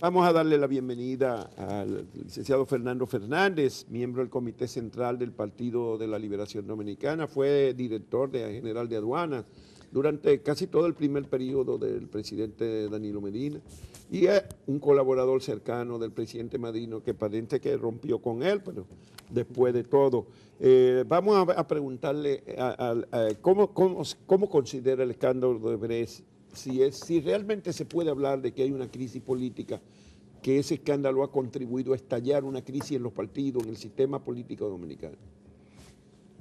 Vamos a darle la bienvenida al licenciado Fernando Fernández, miembro del Comité Central del Partido de la Liberación Dominicana. Fue director general de aduanas durante casi todo el primer periodo del presidente Danilo Medina y es un colaborador cercano del presidente Medina que parece que rompió con él, pero después de todo. Vamos a preguntarle cómo considera el escándalo de Brecht. Si realmente se puede hablar de que hay una crisis política, que ese escándalo ha contribuido a estallar una crisis en los partidos, en el sistema político dominicano.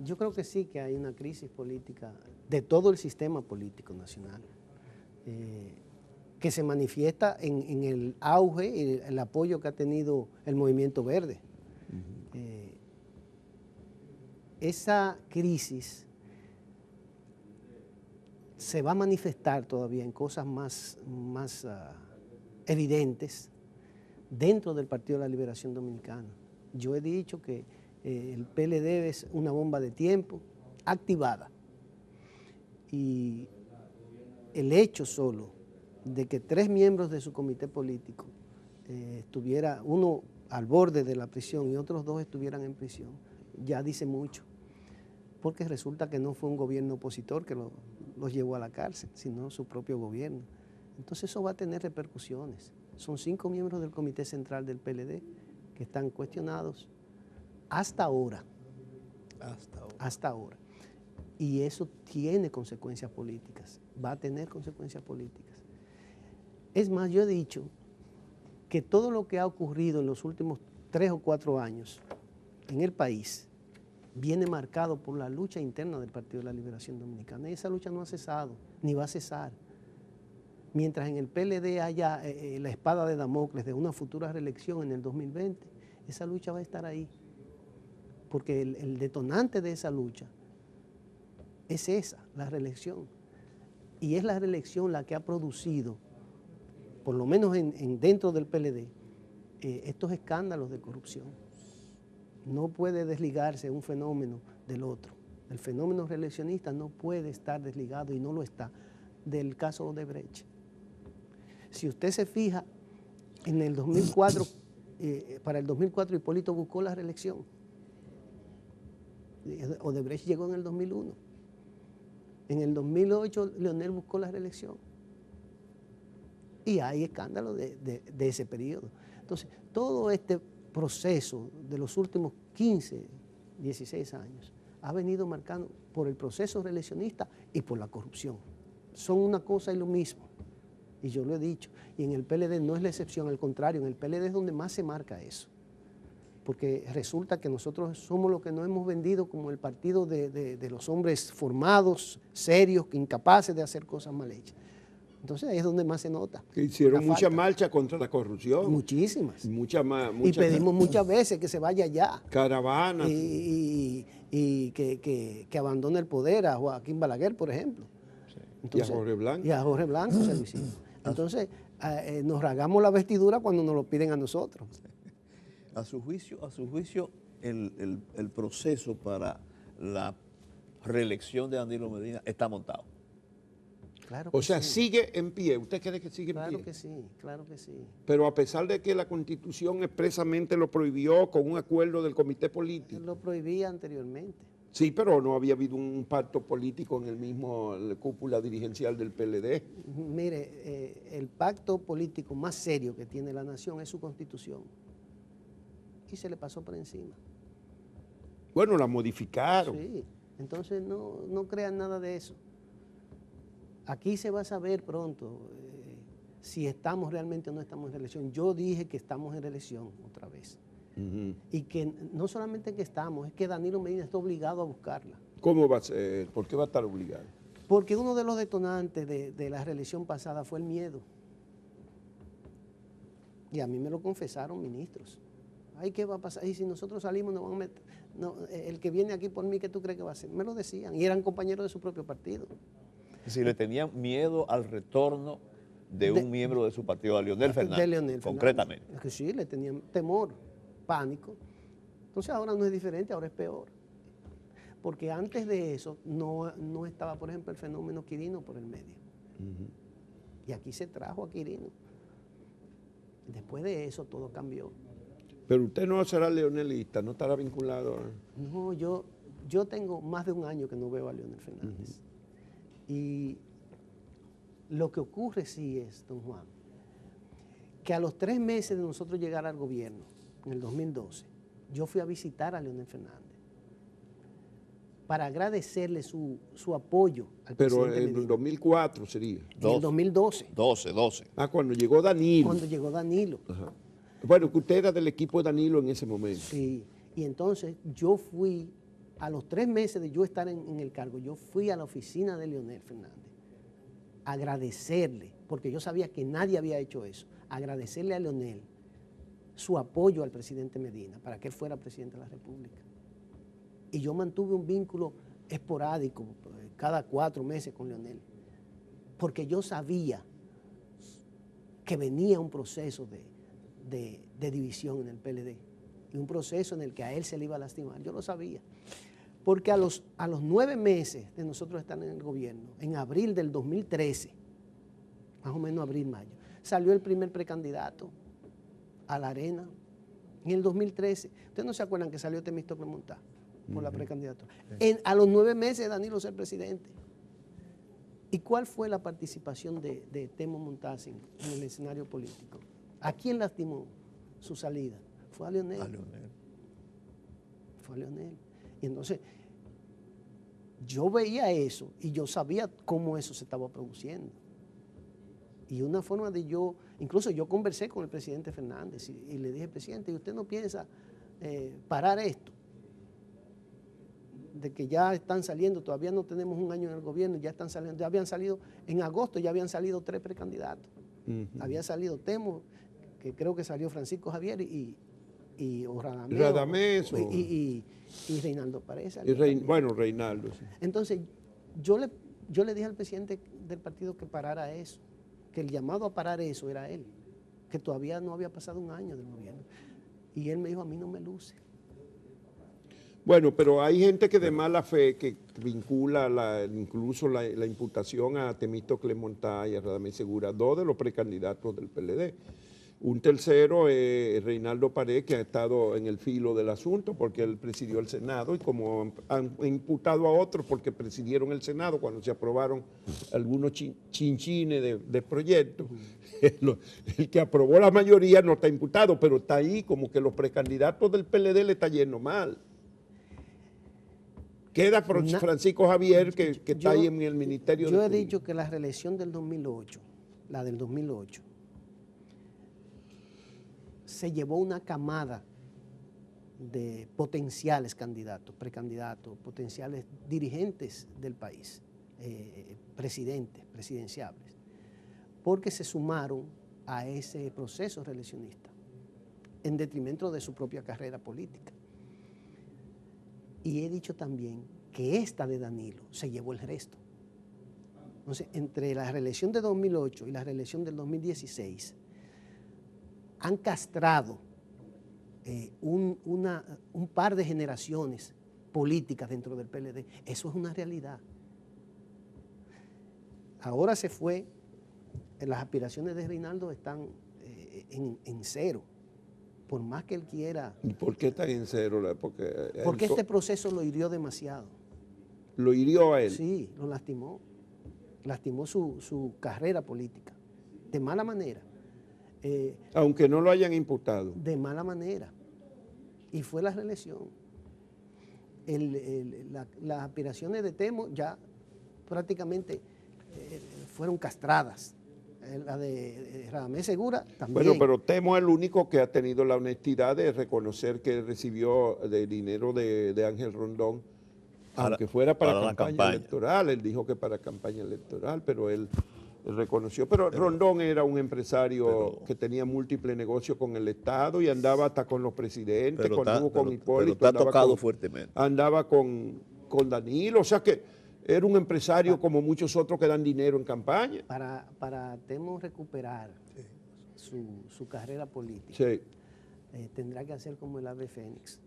Yo creo que sí, que hay una crisis política de todo el sistema político nacional, que se manifiesta en el auge y el apoyo que ha tenido el Movimiento Verde. Esa crisis se va a manifestar todavía en cosas más evidentes dentro del Partido de la Liberación Dominicana. Yo he dicho que el PLD es una bomba de tiempo activada y el hecho solo de que 3 miembros de su comité político estuviera uno al borde de la prisión y otros 2 estuvieran en prisión, ya dice mucho, porque resulta que no fue un gobierno opositor que los llevó a la cárcel, sino su propio gobierno. Entonces eso va a tener repercusiones. Son 5 miembros del Comité Central del PLD que están cuestionados hasta ahora. Hasta ahora. Y eso tiene consecuencias políticas, va a tener consecuencias políticas. Es más, yo he dicho que todo lo que ha ocurrido en los últimos 3 o 4 años en el país viene marcado por la lucha interna del Partido de la Liberación Dominicana. Y esa lucha no ha cesado, ni va a cesar. Mientras en el PLD haya la espada de Damocles de una futura reelección en el 2020, esa lucha va a estar ahí. Porque el detonante de esa lucha es esa, la reelección. Y es la reelección la que ha producido, por lo menos dentro del PLD, estos escándalos de corrupción. No puede desligarse un fenómeno del otro. El fenómeno reeleccionista no puede estar desligado, y no lo está, del caso de Brecht. Si usted se fija, en el 2004, para el 2004 Hipólito buscó la reelección. Odebrecht llegó en el 2001. En el 2008 Leonel buscó la reelección. Y hay escándalos de ese periodo. Entonces, todo este proceso de los últimos 15, 16 años ha venido marcando por el proceso reeleccionista y por la corrupción. Son una cosa y lo mismo. Y yo lo he dicho. Y en el PLD no es la excepción, al contrario, en el PLD es donde más se marca eso. Porque resulta que nosotros somos los que nos hemos vendido como el partido de los hombres formados, serios, incapaces de hacer cosas mal hechas. Entonces ahí es donde más se nota. Que hicieron mucha marcha contra la corrupción. Muchísimas. Y pedimos muchas veces que se vaya ya. Caravanas. Y que abandone el poder a Joaquín Balaguer, por ejemplo. Sí. Entonces, y a Jorge Blanco. Y a Jorge Blanco se lo hicimos. Entonces, nos rasgamos la vestidura cuando nos lo piden a nosotros. A su juicio el proceso para la reelección de Danilo Medina está montado. Claro que o sea, sí. Sigue en pie. ¿Usted cree que sigue en pie? Claro que sí, claro que sí. Pero a pesar de que la Constitución expresamente lo prohibió con un acuerdo del comité político. Lo prohibía anteriormente. Sí, pero no había habido un pacto político en el mismo cúpula dirigencial del PLD. Mire, el pacto político más serio que tiene la nación es su Constitución. Y se le pasó por encima. Bueno, la modificaron. Sí, entonces no crean nada de eso. Aquí se va a saber pronto si estamos realmente o no estamos en reelección. Yo dije que estamos en reelección otra vez. Y que no solamente que estamos, es que Danilo Medina está obligado a buscarla. ¿Cómo va a ser? ¿Por qué va a estar obligado? Porque uno de los detonantes de la reelección pasada fue el miedo. Y a mí me lo confesaron ministros. Ay, ¿qué va a pasar? Y si nosotros salimos, nos van a meter. No, el que viene aquí por mí, ¿qué tú crees que va a hacer? Me lo decían. Y eran compañeros de su propio partido. Si le tenían miedo al retorno de un miembro de su partido, a Leonel Fernández, de Leonel concretamente. Fernández. Que sí, le tenían temor, pánico. Entonces ahora no es diferente, ahora es peor. Porque antes de eso no estaba, por ejemplo, el fenómeno Quirino por el medio. Y aquí se trajo a Quirino. Después de eso todo cambió. Pero usted no será leonelista, no estará vinculado. No, yo tengo más de un año que no veo a Leonel Fernández. Y lo que ocurre sí es, don Juan, que a los 3 meses de nosotros llegar al gobierno, en el 2012, yo fui a visitar a Leonel Fernández para agradecerle su apoyo al Pero presidente en Medina. el 2004 sería. En el 2012, 12. Ah, cuando llegó Danilo. cuando llegó Danilo. Ajá. Bueno, que usted era del equipo de Danilo en ese momento. Sí, y entonces yo fui, a los 3 meses de yo estar en el cargo, yo fui a la oficina de Leonel Fernández a agradecerle, porque yo sabía que nadie había hecho eso, agradecerle a Leonel su apoyo al presidente Medina para que él fuera presidente de la República. Y yo mantuve un vínculo esporádico cada 4 meses con Leonel, porque yo sabía que venía un proceso de división en el PLD y un proceso en el que a él se le iba a lastimar. Yo lo sabía, porque a los 9 meses de nosotros estar en el gobierno, en abril del 2013, más o menos abril, mayo, salió el primer precandidato a la arena en el 2013. ¿Ustedes no se acuerdan que salió Temístocles Montá por la precandidatura? A los 9 meses de Danilo ser presidente. ¿Y cuál fue la participación de Temo Montaz en el escenario político? ¿A quién lastimó su salida? Fue a Leonel. Fue a Leonel. Y entonces, yo veía eso y yo sabía cómo eso se estaba produciendo. Y una forma de incluso yo conversé con el presidente Fernández y le dije, presidente, ¿y usted no piensa parar esto? De que ya están saliendo, todavía no tenemos un año en el gobierno, ya están saliendo, ya habían salido, en agosto ya habían salido 3 precandidatos. Había salido Temo, que creo que salió Francisco Javier y Radamés y Reinaldo Párez. Bueno, Reinaldo. Sí. Entonces, yo le dije al presidente del partido que parara eso, que el llamado a parar eso era él, que todavía no había pasado un año del gobierno. Y él me dijo, a mí no me luce. Bueno, pero hay gente que de mala fe que vincula incluso la imputación a Temístocles Montá y a Radamés Segura, 2 de los precandidatos del PLD. Un tercero, Reinaldo Pared, que ha estado en el filo del asunto porque él presidió el Senado y como han imputado a otros porque presidieron el Senado cuando se aprobaron algunos chinchines de proyectos, el que aprobó la mayoría no está imputado, pero está ahí como que los precandidatos del PLD le está yendo mal. Queda Francisco Javier, que está ahí en el Ministerio de Yo he Turismo. dicho que la reelección del 2008, la del 2008, se llevó una camada de potenciales candidatos, precandidatos, potenciales dirigentes del país, presidentes, presidenciables, porque se sumaron a ese proceso reeleccionista en detrimento de su propia carrera política. Y he dicho también que esta de Danilo se llevó el resto. Entonces, entre la reelección de 2008 y la reelección del 2016, han castrado un par de generaciones políticas dentro del PLD. Eso es una realidad. Ahora se fue, las aspiraciones de Reinaldo están en cero. Por más que él quiera. ¿Y por qué está en cero? Porque este proceso lo hirió demasiado. ¿Lo hirió a él? Sí, lo lastimó. Lastimó su carrera política. De mala manera. Aunque no lo hayan imputado. De mala manera. Y fue la reelección. Las aspiraciones de Temo ya prácticamente fueron castradas. La de Radamés Segura también. Bueno, pero Temo es el único que ha tenido la honestidad de reconocer que recibió de dinero de Ángel Rondón, aunque fuera para campaña electoral. Él dijo que para campaña electoral, pero él reconoció. Pero Rondón era un empresario que tenía múltiples negocios con el Estado y andaba hasta con los presidentes, con Hipólito. Pero está tocado fuertemente. Andaba con Danilo, o sea que era un empresario como muchos otros que dan dinero en campaña. Para Temo recuperar su carrera política, Sí. Tendrá que hacer como el ave fénix.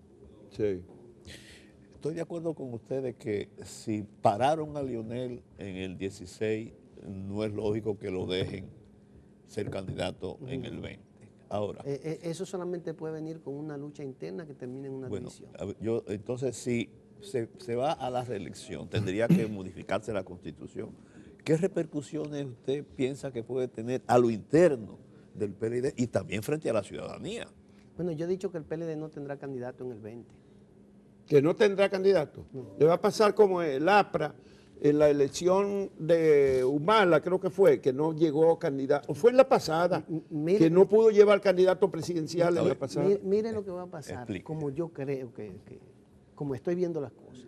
Sí. Estoy de acuerdo con ustedes que si pararon a Leonel en el 16, no es lógico que lo dejen ser candidato en el 20. Ahora. Eso solamente puede venir con una lucha interna que termine en una división. Entonces, si se va a la reelección, tendría que modificarse la Constitución. ¿Qué repercusiones usted piensa que puede tener a lo interno del PLD y también frente a la ciudadanía? Bueno, yo he dicho que el PLD no tendrá candidato en el 20. Que no tendrá candidato. Le va a pasar como el APRA en la elección de Humala, creo que fue, que no llegó candidato. O fue en la pasada, que no pudo llevar candidato presidencial en la pasada. Mire lo que va a pasar, Explique. como yo creo como estoy viendo las cosas.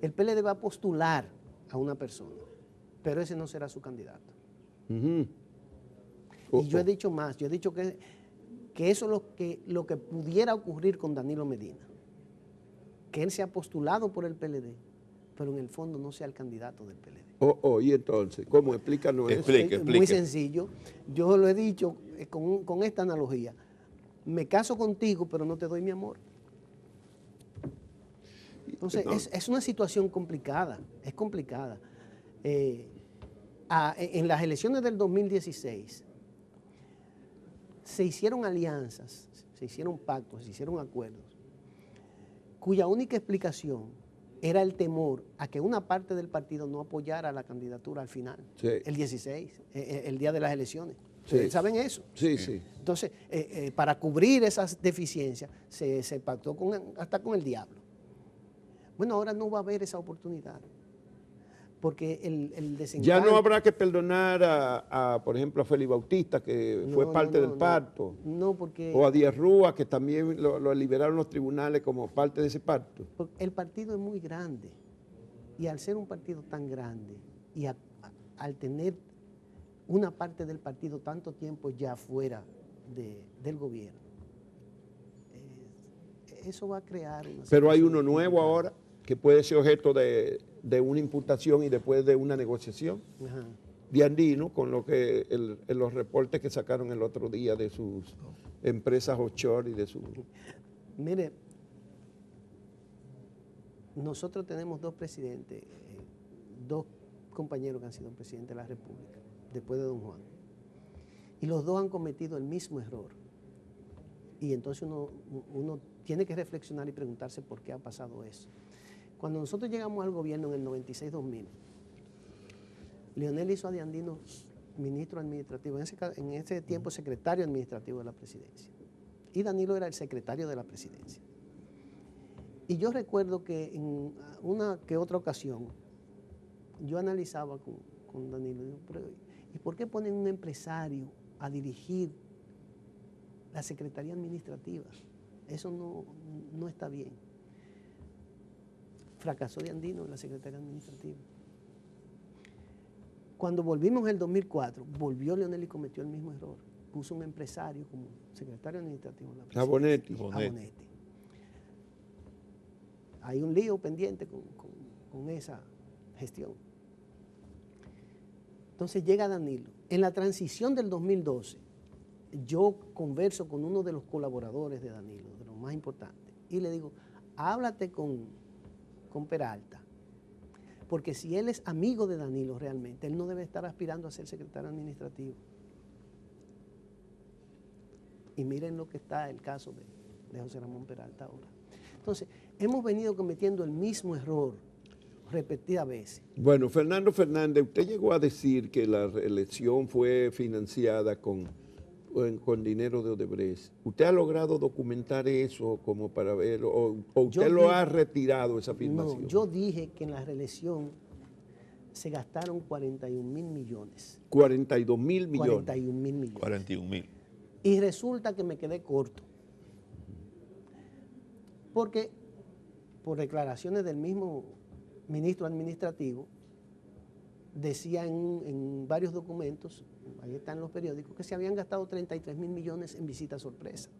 El PLD va a postular a una persona, pero ese no será su candidato. Y yo he dicho más, yo he dicho que eso es lo que pudiera ocurrir con Danilo Medina, que él se ha postulado por el PLD, pero en el fondo no sea el candidato del PLD. Y entonces, ¿cómo? Explícanos eso. Explique. Muy sencillo, yo lo he dicho con esta analogía, me caso contigo, pero no te doy mi amor. Entonces, es una situación complicada, es complicada. En las elecciones del 2016 se hicieron alianzas, se hicieron pactos, se hicieron acuerdos, cuya única explicación era el temor a que una parte del partido no apoyara la candidatura al final, el 16, el día de las elecciones. Sí. ¿Saben eso? Sí, sí. Entonces, para cubrir esas deficiencias, se pactó hasta con el diablo. Bueno, ahora no va a haber esa oportunidad, porque el desencanto... Ya no habrá que perdonar por ejemplo, a Félix Bautista, que fue parte del pacto. No, porque... O a Díaz Rúa, que también lo liberaron los tribunales como parte de ese pacto. El partido es muy grande, y al ser un partido tan grande, y al tener una parte del partido tanto tiempo ya fuera del gobierno, eso va a crear una... Pero hay uno nuevo ahora que puede ser objeto de una imputación y después de una negociación. Ajá. De Andino, con lo que los reportes que sacaron el otro día de sus empresas offshore y de su... Mire, nosotros tenemos dos presidentes, dos compañeros que han sido presidentes de la República, después de Don Juan. Y los dos han cometido el mismo error. Y entonces uno tiene que reflexionar y preguntarse por qué ha pasado eso. Cuando nosotros llegamos al gobierno en el 96-2000, Leonel hizo a De Andino ministro administrativo, en ese tiempo secretario administrativo de la presidencia. Y Danilo era el secretario de la presidencia. Y yo recuerdo que en una que otra ocasión, yo analizaba con Danilo, ¿y por qué ponen un empresario a dirigir la Secretaría Administrativa? Eso no está bien. Fracasó De Andino en la Secretaría Administrativa. Cuando volvimos en el 2004, volvió Leonel y cometió el mismo error. Puso un empresario como secretario administrativo de la presidencia. Bonetti. Hay un lío pendiente con esa gestión. Entonces llega Danilo. En la transición del 2012, yo converso con uno de los colaboradores de Danilo, de los más importantes, y le digo, háblate con Peralta, porque si él es amigo de Danilo realmente, él no debe estar aspirando a ser secretario administrativo. Y miren lo que está el caso de José Ramón Peralta ahora. Entonces, hemos venido cometiendo el mismo error repetidas veces. Bueno, Fernando Fernández, usted llegó a decir que la reelección fue financiada con dinero de Odebrecht. ¿Usted ha logrado documentar eso como para ver, o usted ha retirado esa afirmación? No, yo dije que en la reelección se gastaron 41.000 millones. 42.000 millones. 41.000 millones. 41.000. Y resulta que me quedé corto. Porque por declaraciones del mismo ministro administrativo, decía en varios documentos, ahí están los periódicos, que se habían gastado 33.000 millones en visitas sorpresa.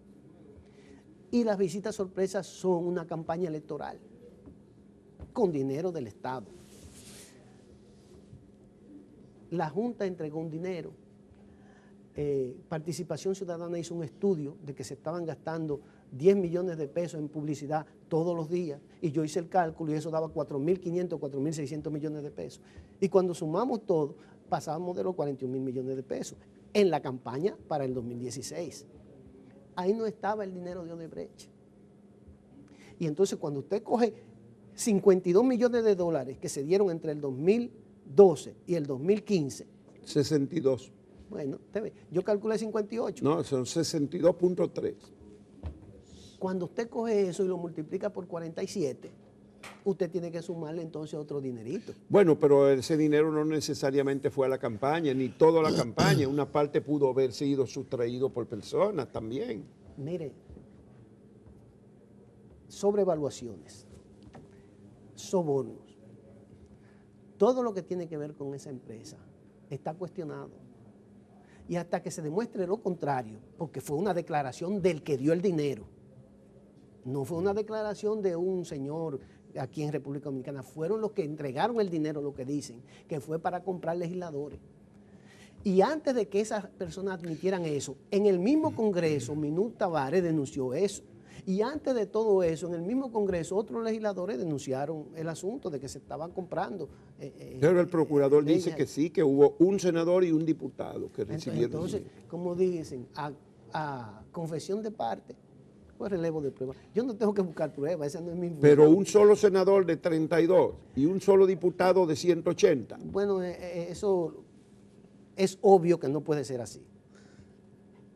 Y las visitas sorpresas son una campaña electoral con dinero del Estado. La Junta entregó un dinero. Participación Ciudadana hizo un estudio de que se estaban gastando 10 millones de pesos en publicidad todos los días, y yo hice el cálculo y eso daba 4.500, 4.600 millones de pesos. Y cuando sumamos todo, pasábamos de los 41.000 millones de pesos en la campaña para el 2016. ahí no estaba el dinero de Odebrecht. Y entonces cuando usted coge 52 millones de dólares que se dieron entre el 2012 y el 2015. 62. Bueno, usted ve, yo calculé 58. No, son 62.3. Cuando usted coge eso y lo multiplica por 47, usted tiene que sumarle entonces otro dinerito. Bueno, pero ese dinero no necesariamente fue a la campaña, ni toda la campaña. Una parte pudo haber sido sustraído por personas también. Mire, sobrevaluaciones, sobornos, todo lo que tiene que ver con esa empresa está cuestionado. Y hasta que se demuestre lo contrario, porque fue una declaración del que dio el dinero, no fue una declaración de un señor aquí en República Dominicana, fueron los que entregaron el dinero, lo que dicen, que fue para comprar legisladores. Y antes de que esas personas admitieran eso, en el mismo Congreso, Minú Tavares denunció eso. Y antes de todo eso, en el mismo Congreso, otros legisladores denunciaron el asunto de que se estaban comprando. Pero el procurador dice que sí, que hubo un senador y un diputado que recibieron. Entonces, como dicen, a confesión de parte, pues relevo de prueba. Yo no tengo que buscar pruebas, esa no es mi función. Pero un solo senador de 32 y un solo diputado de 180. Bueno, eso es obvio que no puede ser así.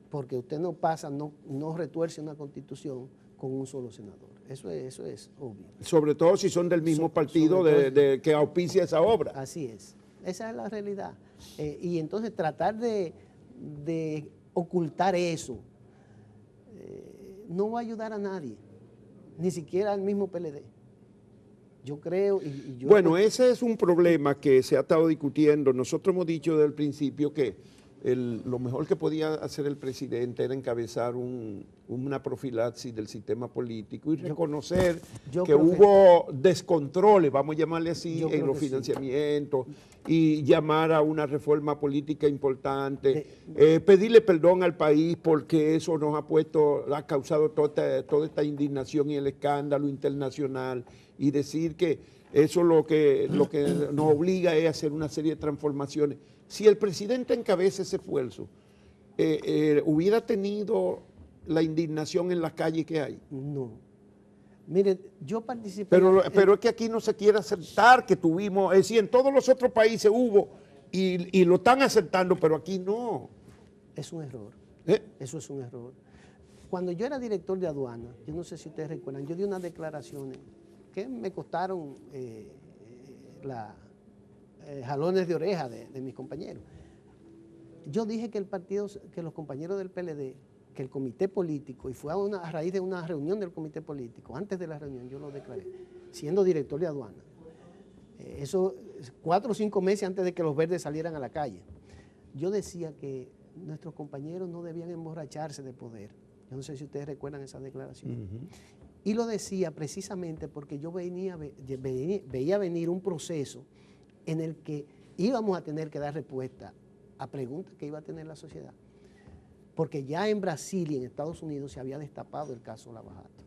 Porque usted no pasa, no retuerce una constitución con un solo senador. Eso es obvio. Sobre todo si son del mismo partido que auspicia esa obra. Así es. Esa es la realidad. Y entonces tratar de ocultar eso no va a ayudar a nadie, ni siquiera al mismo PLD. Yo creo Bueno, ese es un problema que se ha estado discutiendo. Nosotros hemos dicho desde el principio que lo mejor que podía hacer el presidente era encabezar una profilaxis del sistema político y reconocer que hubo descontroles, vamos a llamarle así, en los financiamientos, y llamar a una reforma política importante, pedirle perdón al país porque eso nos ha causado toda esta indignación y el escándalo internacional, y decir que eso lo que nos obliga es a hacer una serie de transformaciones. Si el presidente encabeza ese esfuerzo, ¿hubiera tenido la indignación en las calles que hay? No. Mire, yo participé... Pero es que aquí no se quiere aceptar que tuvimos, es decir, en todos los otros países hubo y lo están aceptando, pero aquí no. Es un error. Eso es un error. Cuando yo era director de aduana, yo no sé si ustedes recuerdan, yo di unas declaraciones que me costaron jalones de oreja de mis compañeros. Yo dije que los compañeros del PLD, que el comité político, y fue a raíz de una reunión del comité político, antes de la reunión yo lo declaré, siendo director de aduana, eso 4 o 5 meses antes de que los verdes salieran a la calle. Yo decía que nuestros compañeros no debían emborracharse de poder. Yo no sé si ustedes recuerdan esa declaración. Y lo decía precisamente porque yo veía venir un proceso en el que íbamos a tener que dar respuesta a preguntas que iba a tener la sociedad. Porque ya en Brasil y en Estados Unidos se había destapado el caso Lava Jato.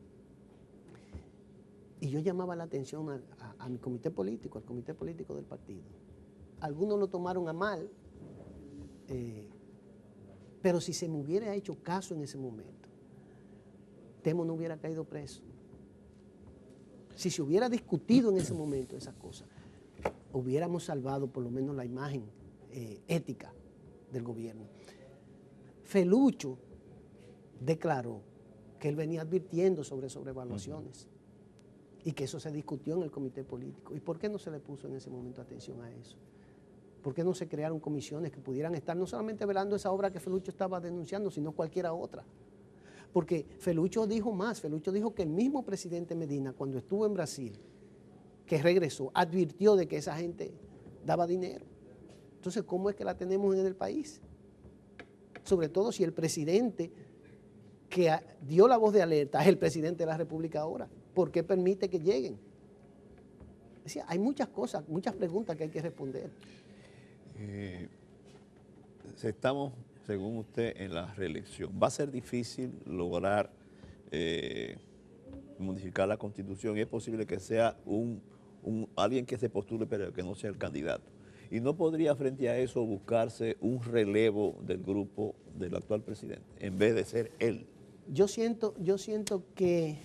Y yo llamaba la atención a mi comité político, al comité político del partido. Algunos lo tomaron a mal, pero si se me hubiera hecho caso en ese momento, Temo no hubiera caído preso. Si se hubiera discutido en ese momento esas cosas, hubiéramos salvado por lo menos la imagen ética del gobierno. Felucho declaró que él venía advirtiendo sobre sobrevaluaciones y que eso se discutió en el comité político. ¿Y por qué no se le puso en ese momento atención a eso? ¿Por qué no se crearon comisiones que pudieran estar no solamente velando esa obra que Felucho estaba denunciando, sino cualquiera otra? Porque Felucho dijo más, Felucho dijo que el mismo presidente Medina, cuando estuvo en Brasil, que regresó, advirtió de que esa gente daba dinero. Entonces, ¿cómo es que la tenemos en el país? Sobre todo si el presidente que dio la voz de alerta es el presidente de la República ahora. ¿Por qué permite que lleguen? Es decir, hay muchas cosas, muchas preguntas que hay que responder. Estamos, según usted, en la reelección. ¿Va a ser difícil lograr modificar la Constitución? ¿Es posible que sea alguien que se postule pero que no sea el candidato? ¿Y no podría frente a eso buscarse un relevo del grupo del actual presidente en vez de ser él? Yo siento que,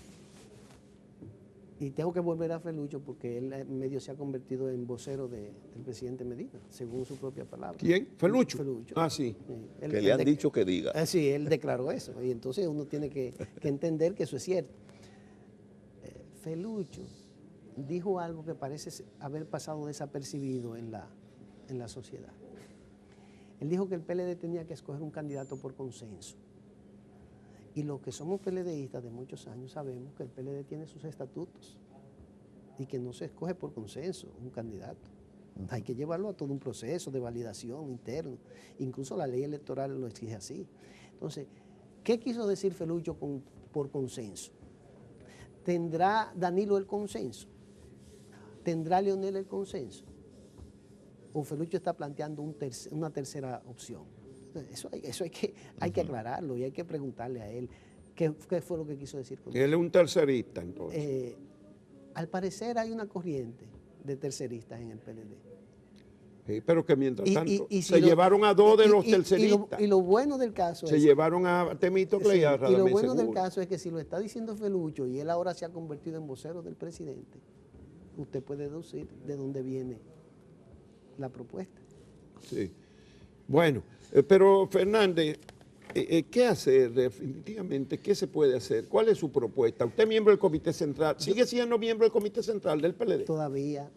y tengo que volver a Felucho porque él medio se ha convertido en vocero del presidente Medina, según su propia palabra. ¿Quién? ¿Felucho? Felucho. Ah, sí. Sí, Que le han dicho que diga. Sí, él declaró eso. Y entonces uno tiene que entender que eso es cierto. Felucho dijo algo que parece haber pasado desapercibido en la sociedad. Él dijo que el PLD tenía que escoger un candidato por consenso. Y los que somos PLDistas de muchos años sabemos que el PLD tiene sus estatutos y que no se escoge por consenso un candidato. Hay que llevarlo a todo un proceso de validación interno. Incluso la ley electoral lo exige así. Entonces, ¿qué quiso decir Felucho por consenso? ¿Tendrá Danilo el consenso? ¿Tendrá Leonel el consenso? ¿O Felucho está planteando una tercera opción? Eso hay que aclararlo y hay que preguntarle a él qué fue lo que quiso decir con eso. Él es un tercerista, entonces. Al parecer hay una corriente de terceristas en el PLD. Sí, pero que mientras tanto si se llevaron a dos de los terceristas. Y lo bueno del caso se es... llevaron a Temístocles y a Radamés Y lo bueno del Seguro. caso es que si lo está diciendo Felucho y él ahora se ha convertido en vocero del presidente, usted puede deducir de dónde viene la propuesta. Sí. Bueno, pero Fernández, ¿qué hacer definitivamente? ¿Qué se puede hacer? ¿Cuál es su propuesta? ¿Usted es miembro del Comité Central? ¿Sigue siendo miembro del Comité Central del PLD? Todavía.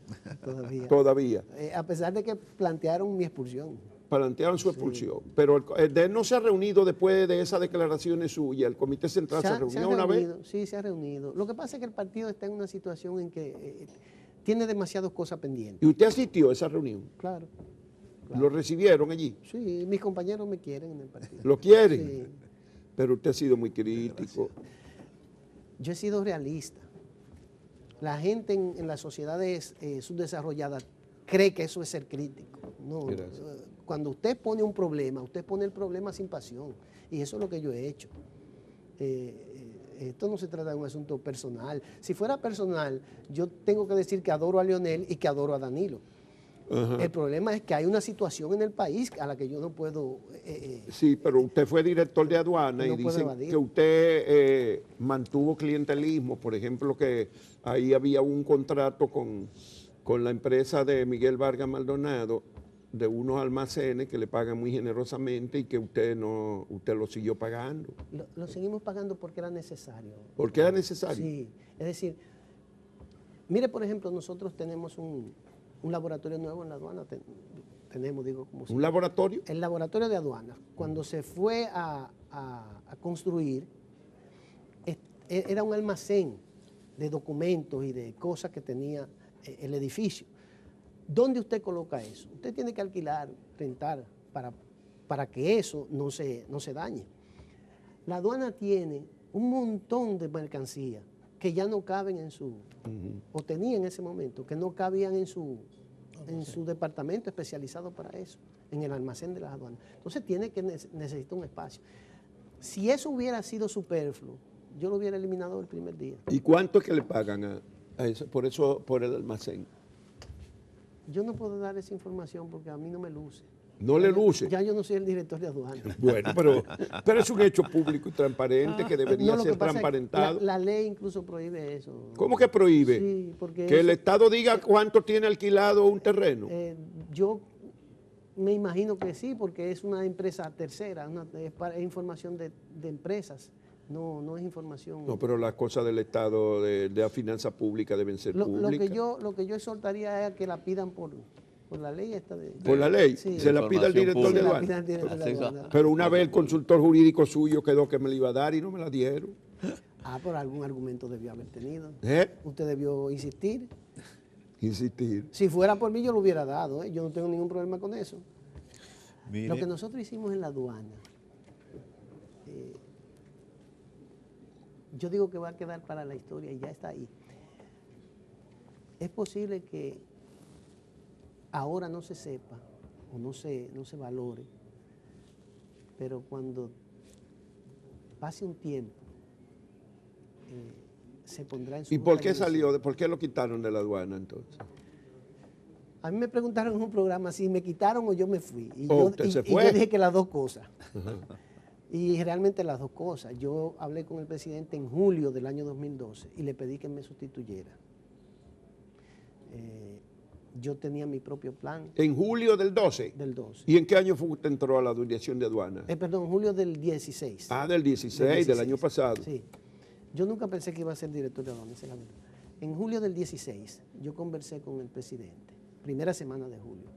Todavía. A pesar de que plantearon mi expulsión. Plantearon su expulsión. Pero él no se ha reunido después de esas declaraciones suyas. ¿El Comité Central se reunió una vez? Sí, se ha reunido. Lo que pasa es que el partido está en una situación en que tiene demasiadas cosas pendientes. ¿Y usted asistió a esa reunión? Claro. ¿Lo recibieron allí? Sí, mis compañeros me quieren en el partido. ¿Lo quieren? Sí. Pero usted ha sido muy crítico. Yo he sido realista. La gente en las sociedades subdesarrolladas cree que eso es ser crítico. No, cuando usted pone un problema, usted pone el problema sin pasión. Y eso es lo que yo he hecho. Esto no se trata de un asunto personal. Si fuera personal, yo tengo que decir que adoro a Leonel y que adoro a Danilo. Ajá. El problema es que hay una situación en el país a la que yo no puedo... sí, pero usted fue director de aduana y dicen que usted mantuvo clientelismo. Por ejemplo, que ahí había un contrato con la empresa de Miguel Vargas Maldonado de unos almacenes que le pagan muy generosamente y que usted lo siguió pagando. Lo seguimos pagando porque era necesario. ¿Porque era necesario? Sí, es decir, mire, por ejemplo, nosotros tenemos un laboratorio nuevo en la aduana, ¿Un laboratorio? El laboratorio de aduanas. Cuando se fue a construir, era un almacén de documentos y de cosas que tenía el edificio. ¿Dónde usted coloca eso? Usted tiene que alquilar, rentar, para que eso no se dañe. La aduana tiene un montón de mercancías que ya no caben en su, o tenía en ese momento, que no cabían en su departamento especializado para eso, en el almacén de las aduanas. Entonces necesita un espacio. Si eso hubiera sido superfluo, yo lo hubiera eliminado el primer día. ¿Y cuánto es que le pagan a eso, por el almacén? Yo no puedo dar esa información porque a mí no me luce. ¿No le luce? Ya yo no soy el director de aduanas. Bueno, pero es un hecho público y transparente que debería ser transparentado. La ley incluso prohíbe eso. ¿Cómo que prohíbe? Sí, porque que el Estado diga cuánto tiene alquilado un terreno. Yo me imagino que sí, porque es una empresa tercera, es información de empresas. No es información... No, pero las cosas del Estado, de la finanza pública deben ser públicas. Lo que yo exhortaría es a que la pidan por la ley esta de... ¿Por la ley? Sí. Se la pide al director de aduana. Pero una vez el consultor jurídico suyo quedó que me la iba a dar y no me la dieron. Por algún argumento debió haber tenido. ¿Eh? Usted debió insistir. Insistir. Si fuera por mí yo lo hubiera dado, yo no tengo ningún problema con eso. Mire. Lo que nosotros hicimos en la aduana, yo digo que va a quedar para la historia y ya está ahí. Es posible que ahora no se sepa o no se valore, pero cuando pase un tiempo se pondrá en su... ¿Y por qué salió? ¿Por qué lo quitaron de la aduana entonces? A mí me preguntaron en un programa si me quitaron o yo me fui. Y ¿Usted se fue? yo dije que las dos cosas. Y realmente las dos cosas. Yo hablé con el presidente en julio del año 2012 y le pedí que me sustituyera. Yo tenía mi propio plan. En julio del 12. Del 12. ¿Y en qué año fue que usted entró a la dirección de aduana? Perdón, julio del 16. Ah, del 16, del año pasado. Sí. Yo nunca pensé que iba a ser director de aduana, esa es la verdad. En julio del 16, yo conversé con el presidente, primera semana de julio,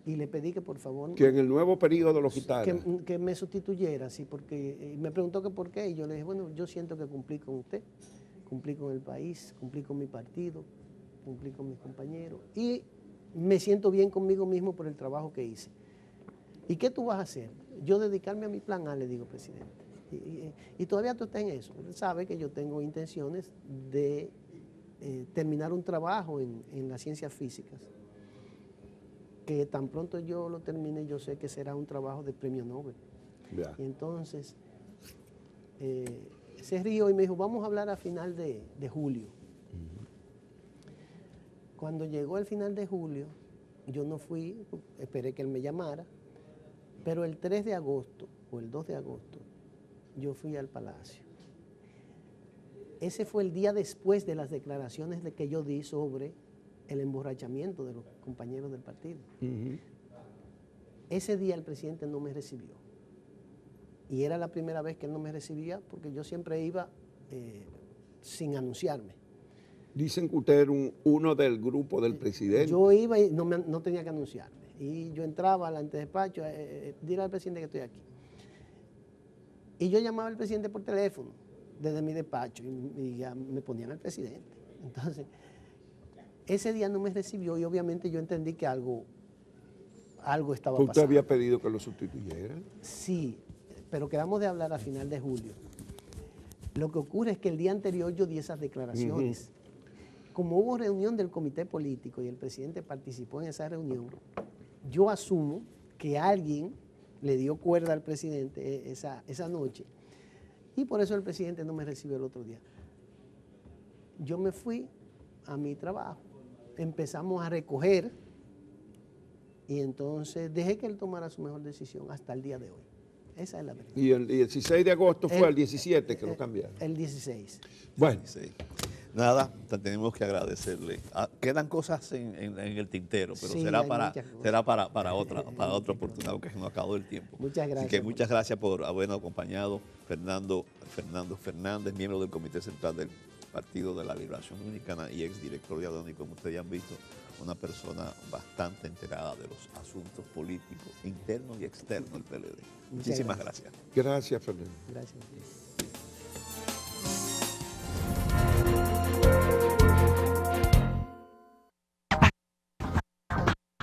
y le pedí que por favor... Que en el nuevo periodo lo quitara. Que me sustituyera, sí, porque me preguntó que por qué, y yo le dije, bueno, yo siento que cumplí con usted, cumplí con el país, cumplí con mi partido, cumplí con mis compañeros, y me siento bien conmigo mismo por el trabajo que hice. ¿Y qué tú vas a hacer? Yo dedicarme a mi plan A, le digo, presidente. Y todavía tú estás en eso. Él sabe que yo tengo intenciones de terminar un trabajo en las ciencias físicas, que tan pronto yo lo termine, yo sé que será un trabajo de premio Nobel. Ya. Y entonces se rió y me dijo, vamos a hablar a final de julio. Cuando llegó el final de julio, yo no fui, esperé que él me llamara, pero el 3 de agosto o el 2 de agosto, yo fui al Palacio. Ese fue el día después de las declaraciones que yo di sobre el emborrachamiento de los compañeros del partido. Ese día el presidente no me recibió. Y era la primera vez que él no me recibía porque yo siempre iba sin anunciarme. Dicen que usted era uno del grupo del presidente. Yo iba y no tenía que anunciarme. Y yo entraba al antedespacho, dile al presidente que estoy aquí. Y yo llamaba al presidente por teléfono, desde mi despacho, y ya me ponían al presidente. Entonces, ese día no me recibió y obviamente yo entendí que algo estaba pasando. ¿Usted había pedido que lo sustituyera? Sí, pero quedamos de hablar a final de julio. Lo que ocurre es que el día anterior yo di esas declaraciones. Como hubo reunión del comité político y el presidente participó en esa reunión, yo asumo que alguien le dio cuerda al presidente esa noche y por eso el presidente no me recibió el otro día. Yo me fui a mi trabajo, empezamos a recoger y entonces dejé que él tomara su mejor decisión hasta el día de hoy. Esa es la verdad. Y el 16 de agosto fue el 17 que lo cambiaron. El 16. Bueno. Sí. Nada, tenemos que agradecerle. Quedan cosas en el tintero, pero Sí, será para otra oportunidad, porque no ha acabado el tiempo. Muchas gracias. Así que muchas gracias por habernos acompañado. Fernando Fernández, miembro del Comité Central del Partido de la Liberación Dominicana y exdirector de aduana, y como ustedes ya han visto, una persona bastante enterada de los asuntos políticos internos y externos del PLD. Muchísimas gracias. Gracias, Fernando. Gracias.